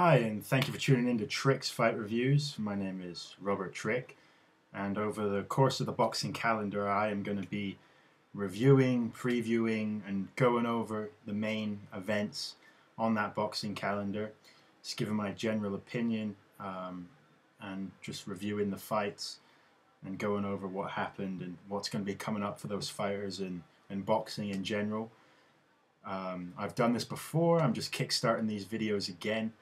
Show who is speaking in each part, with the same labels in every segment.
Speaker 1: Hi, and thank you for tuning in to Trick's Fight Reviews. My name is Robert Trick, and over the course of the boxing calendar, I am going to be reviewing, previewing, and going over the main events on that boxing calendar, just giving my general opinion, and just reviewing the fights and going over what happened and what's going to be coming up for those fighters and boxing in general. I've done this before. I'm just kickstarting these videos again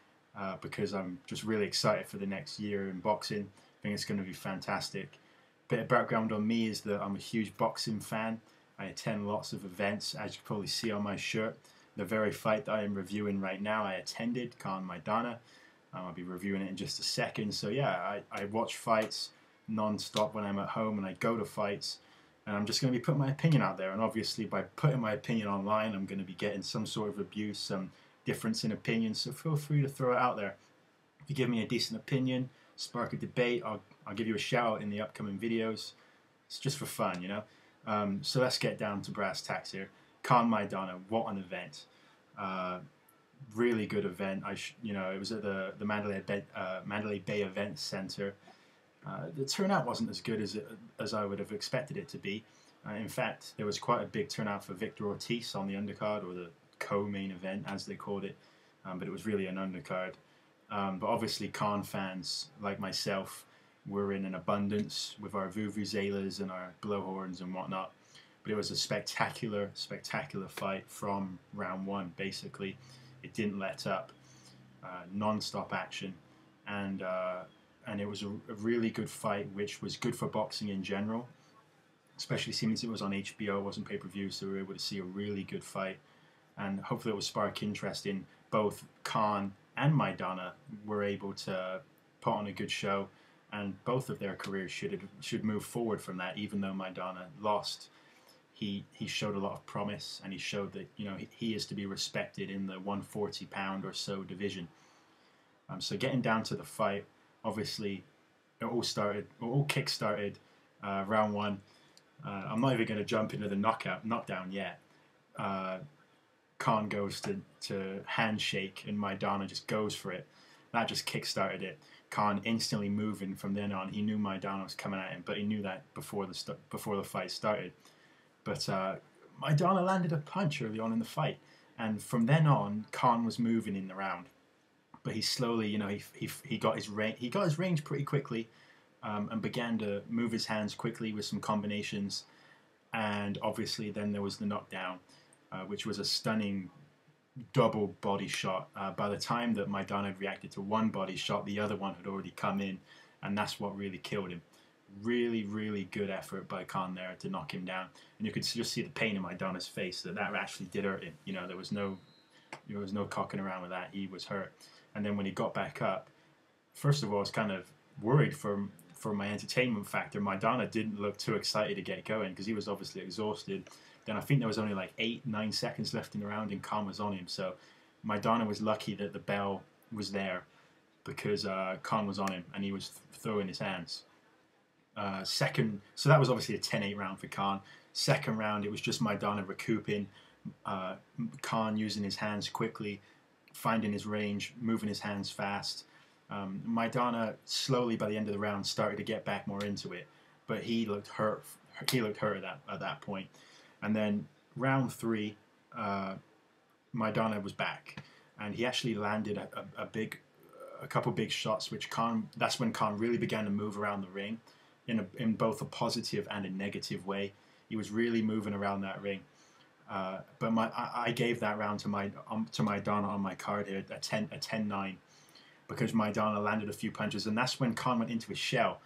Speaker 1: because I'm just really excited for the next year in boxing. I think it's going to be fantastic. Bit of background on me is that I'm a huge boxing fan. I attend lots of events, as you can probably see on my shirt. The very fight that I am reviewing right now, I attended, Khan Maidana. I'll be reviewing it in just a second. So yeah, I watch fights non-stop when I'm at home, and I go to fights. And I'm just going to be putting my opinion out there. And obviously by putting my opinion online, I'm going to be getting some sort of abuse, some difference in opinion. So feel free to throw it out there. If you give me a decent opinion, spark a debate, I'll give you a shout out in the upcoming videos. It's just for fun, you know. So let's get down to brass tacks here. Khan Maidana, what an event. Really good event. It was at the Mandalay Bay Event Center. The turnout wasn't as good as I would have expected it to be. In fact, there was quite a big turnout for Victor Ortiz on the undercard, or the co-main event as they called it, but it was really an undercard. But obviously Khan fans like myself were in an abundance with our vuvuzelas and our blowhorns and whatnot. But it was a spectacular, spectacular fight from round one, basically. It didn't let up. Non-stop action. And it was a really good fight, which was good for boxing in general, especially since it was on HBO, it wasn't pay-per-view, so we were able to see a really good fight. And hopefully it will spark interest in both Khan and Maidana were able to put on a good show, and both of their careers should move forward from that. Even though Maidana lost, he showed a lot of promise, and he showed that he is to be respected in the 140-pound or so division. So getting down to the fight, obviously it all kick-started round one. I'm not even going to jump into the knockdown yet. Khan goes to handshake, and Maidana just goes for it. That just kick-started it. Khan instantly moving from then on. He knew Maidana was coming at him, but he knew that before the fight started. But Maidana landed a punch early on in the fight, and from then on, Khan was moving in the round. But he slowly, he got his range pretty quickly, and began to move his hands quickly with some combinations. And obviously, then there was the knockdown, which was a stunning double body shot. By the time that Maidana had reacted to one body shot, the other one had already come in, and that's what really killed him. Really, really good effort by Khan there to knock him down, and you could just see the pain in Maidana's face that actually did hurt him. There was no cocking around with that. He was hurt. And then when he got back up, first of all, I was kind of worried for my entertainment factor. Maidana didn't look too excited to get going because he was obviously exhausted. Then I think there was only like 8-9 seconds left in the round, and Khan was on him. So Maidana was lucky that the bell was there, because Khan was on him and he was throwing his hands. So that was obviously a 10-8 round for Khan. Second round, it was just Maidana recouping, Khan using his hands quickly, finding his range, moving his hands fast. Maidana slowly, by the end of the round, started to get back more into it, but he looked hurt. He looked hurt at that point. And then round three, Maidana was back, and he actually landed a couple big shots, which that's when Khan really began to move around the ring in both a positive and a negative way. He was really moving around that ring. But I gave that round to Maidana on my card here, a 10-9, because Maidana landed a few punches, and that's when Khan went into his shell.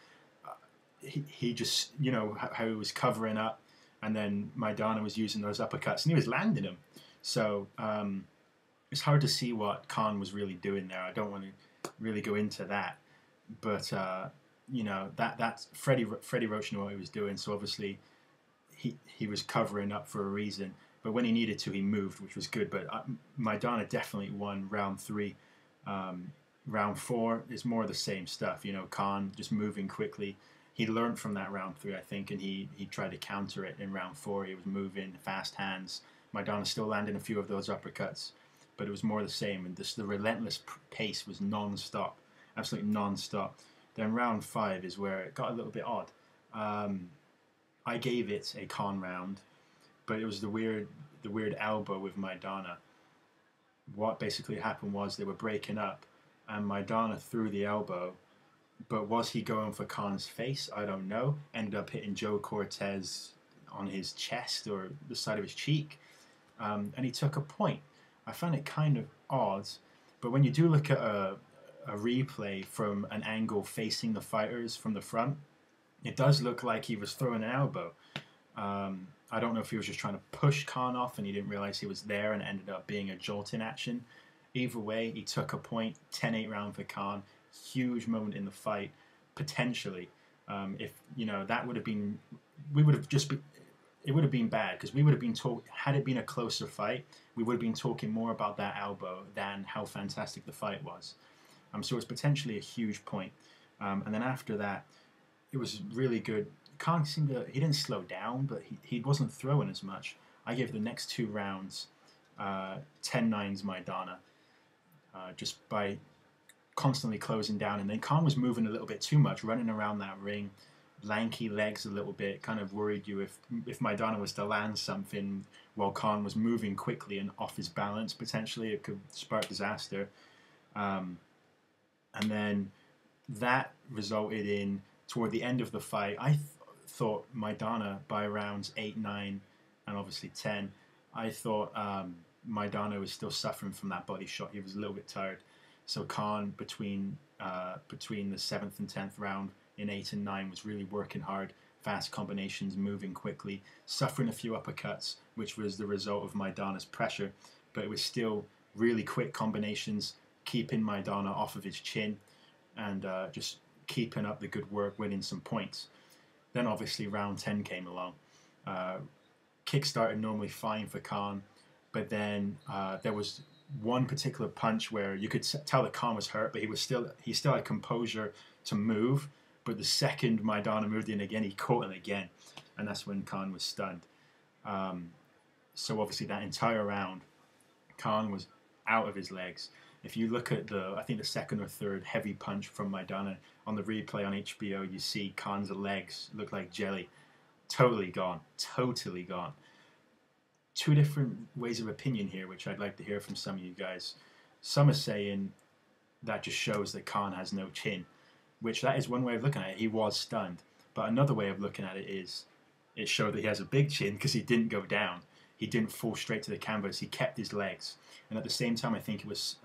Speaker 1: He just, how he was covering up, and then Maidana was using those uppercuts, and he was landing them. So it's hard to see what Khan was really doing there. I don't want to really go into that, but that's Freddie Roach knew what he was doing. So obviously he was covering up for a reason. But when he needed to, he moved, which was good. But Maidana definitely won round three. Round four is more of the same stuff. Khan just moving quickly. He learned from that round three, I think, and he tried to counter it in round four. He was moving, fast hands. Maidana still landing a few of those uppercuts. but it was more the same. And the relentless pace was non-stop, absolutely non-stop. Then round 5 is where it got a little bit odd. I gave it a Khan round, but it was the weird elbow with Maidana. What basically happened was they were breaking up, and Maidana threw the elbow. But was he going for Khan's face? I don't know. Ended up hitting Joe Cortez on his chest or the side of his cheek, and he took a point. I found it kind of odd, but when you do look at a replay from an angle facing the fighters from the front, it does look like he was throwing an elbow. I don't know if he was just trying to push Khan off and he didn't realize he was there and it ended up being a jolting action. Either way, he took a point, 10-8 round for Khan. Huge moment in the fight, potentially. If, that would have been, we would have just been, it would have been bad because we would have been had it been a closer fight, we would have been talking more about that elbow than how fantastic the fight was. So it's potentially a huge point. And then after that, it was really good. Khan he didn't slow down, but he wasn't throwing as much. I gave the next 2 rounds 10-9s Maidana, just by constantly closing down. And then Khan was moving a little bit too much, running around that ring, lanky legs a little bit, kind of worried you if Maidana was to land something while Khan was moving quickly and off his balance, potentially it could spark disaster. And then that resulted in, toward the end of the fight, I thought Maidana by rounds 8, 9, and obviously 10, I thought Maidana was still suffering from that body shot. He was a little bit tired. So Khan, between the 7th and 10th round in 8 and 9, was really working hard, fast combinations, moving quickly, suffering a few uppercuts, which was the result of Maidana's pressure, but it was still really quick combinations, keeping Maidana off of his chin, and just keeping up the good work, winning some points. Then obviously round 10 came along. Kick started normally fine for Khan, but then there was one particular punch where you could tell that Khan was hurt, but he still had composure to move. But the second Maidana moved in again, he caught him again, and that's when Khan was stunned. So obviously that entire round, Khan was out of his legs. If you look at I think the second or third heavy punch from Maidana on the replay on HBO, you see Khan's legs look like jelly. Totally gone. Totally gone. 2 different ways of opinion here, which I'd like to hear from some of you guys. Some are saying that just shows that Khan has no chin, which that is one way of looking at it. He was stunned. But another way of looking at it is it showed that he has a big chin because he didn't go down. He didn't fall straight to the canvas. He kept his legs. And at the same time, I think it was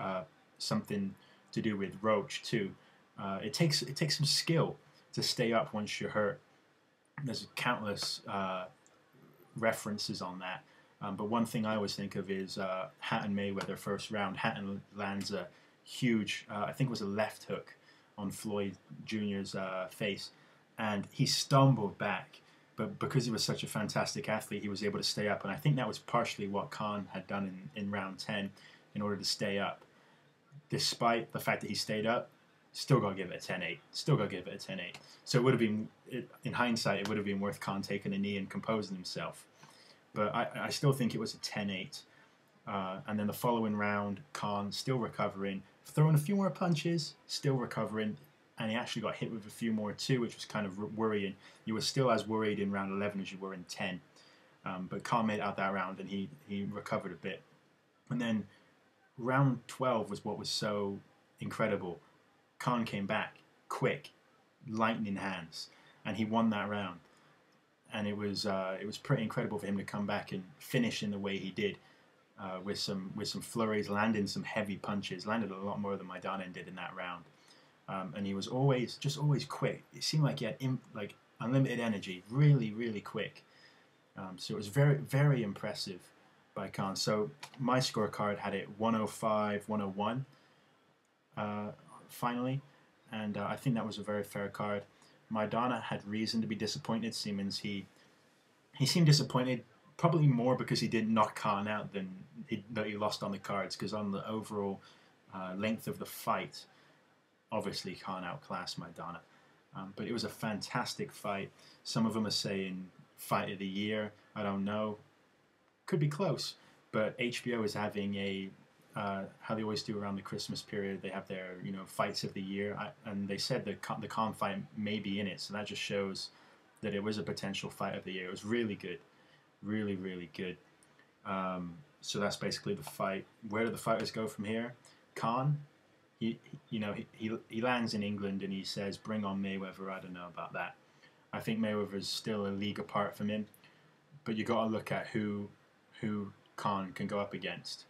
Speaker 1: something to do with Roach too. It takes some skill to stay up once you're hurt. There's countless references on that. But one thing I always think of is Hatton Mayweather first round. Hatton lands a huge, I think it was a left hook on Floyd Jr.'s face, and he stumbled back. But because he was such a fantastic athlete, he was able to stay up. And I think that was partially what Khan had done in round 10 in order to stay up. Despite the fact that he stayed up, still got to give it a 10-8. Still got to give it a 10-8. So it would have been, in hindsight, it would have been worth Khan taking a knee and composing himself. But I still think it was a 10-8. And then the following round, Khan still recovering, throwing a few more punches, still recovering. And he actually got hit with a few more too, which was kind of worrying. You were still as worried in round 11 as you were in 10. But Khan made out that round and he recovered a bit. And then round 12 was what was so incredible. Khan came back quick, lightning hands, and he won that round. And it was pretty incredible for him to come back and finish in the way he did, with some flurries, landing some heavy punches, landed a lot more than Maidana did in that round. And he was always quick. It seemed like he had unlimited energy, really, really quick. So it was very, very impressive by Khan. So my scorecard had it 105, 101 finally, and I think that was a very fair card. Maidana had reason to be disappointed. Siemens, he seemed disappointed, probably more because he didn't knock Khan out than that he lost on the cards, because on the overall length of the fight, obviously Khan outclassed Maidana. But it was a fantastic fight. Some of them are saying fight of the year. I don't know. Could be close. But HBO is having a how they always do around the Christmas period. They have their fights of the year, and they said the Khan fight may be in it, so that just shows that it was a potential fight of the year. It was really good, really really good. So that's basically the fight. Where do the fighters go from here? Khan, he lands in England and he says, "Bring on Mayweather." I don't know about that. I think Mayweather's still a league apart from him, but you got to look at who Khan can go up against.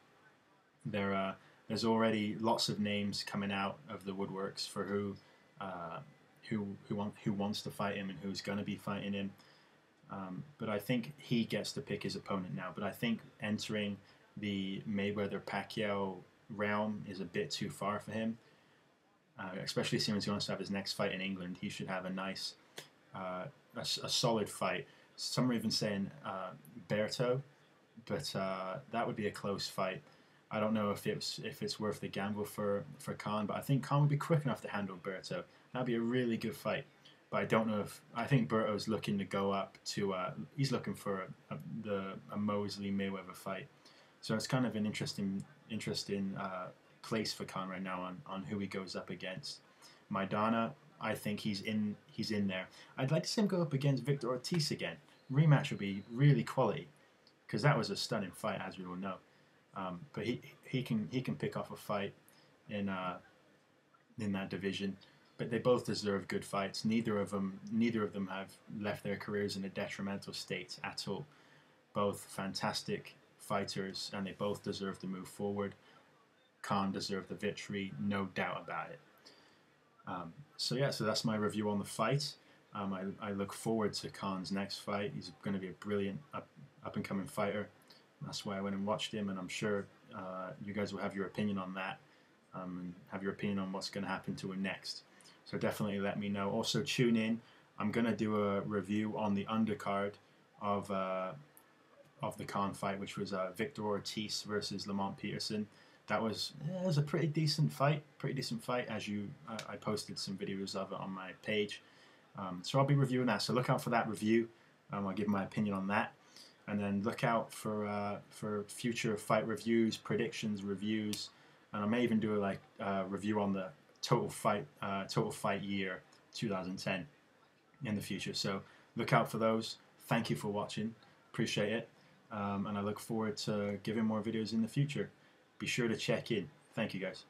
Speaker 1: There's already lots of names coming out of the woodworks for who wants to fight him and who's going to be fighting him. But I think he gets to pick his opponent now. But I think entering the Mayweather-Pacquiao realm is a bit too far for him, especially since he wants to have his next fight in England. He should have a nice, a solid fight. Some are even saying Berto, but that would be a close fight. I don't know if it's worth the gamble for Khan, but I think Khan would be quick enough to handle Berto. That'd be a really good fight. But I don't know if I think Berto's looking to go up to he's looking for a Mosley Mayweather fight. So it's kind of an interesting place for Khan right now on who he goes up against. Maidana, I think he's in there. I'd like to see him go up against Victor Ortiz again. Rematch would be really quality, because that was a stunning fight, as we all know. But he can pick off a fight in that division. But they both deserve good fights. Neither of them have left their careers in a detrimental state at all. Both fantastic fighters, and they both deserve to move forward. Khan deserved the victory, no doubt about it. So that's my review on the fight. I look forward to Khan's next fight. He's going to be a brilliant up-and-coming fighter. That's why I went and watched him, and I'm sure you guys will have your opinion on that, and have your opinion on what's going to happen to him next. So definitely let me know. Also tune in. I'm going to do a review on the undercard of the Khan fight, which was Victor Ortiz versus Lamont Peterson. It was a pretty decent fight. As I posted some videos of it on my page. So I'll be reviewing that. So look out for that review. I'll give my opinion on that. And then look out for future fight reviews, predictions, reviews, and I may even do a review on the total fight year 2010 in the future. So look out for those. Thank you for watching. Appreciate it, and I look forward to giving more videos in the future. Be sure to check in. Thank you, guys.